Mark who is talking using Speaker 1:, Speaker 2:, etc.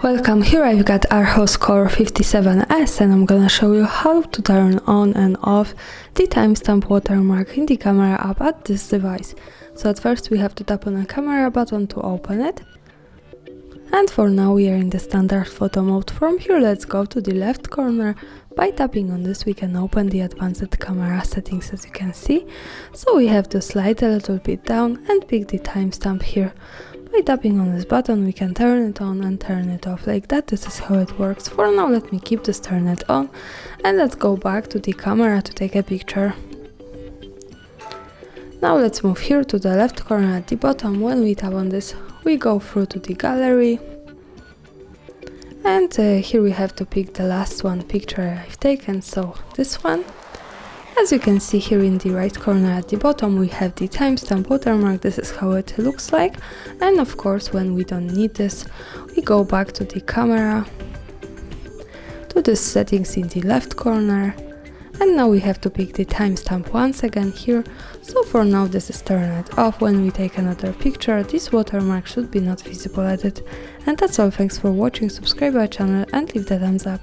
Speaker 1: Welcome, here I've got ARCHOS Core 57S and I'm gonna show you how to turn on and off the timestamp watermark in the camera app at this device. So at first we have to tap on the camera button to open it. And for now we are in the standard photo mode. From here let's go to the left corner. By tapping on this we can open the advanced camera settings, as you can see. So we have to slide a little bit down and pick the timestamp here. By tapping on this button we can turn it on and turn it off like that. This is how it works. For now let me keep this turn it on and let's go back to the camera to take a picture. Now let's move here to the left corner at the bottom. When we tap on this we go through to the gallery. And here we have to pick the last one picture I've taken, so this one. As you can see here in the right corner at the bottom we have the timestamp watermark. This is how it looks like. And of course when we don't need this we go back to the camera, to the settings in the left corner, and now we have to pick the timestamp once again here. So for now this is turned off. When we take another picture this watermark should be not visible at it. And that's all, thanks for watching, subscribe our channel and leave the thumbs up.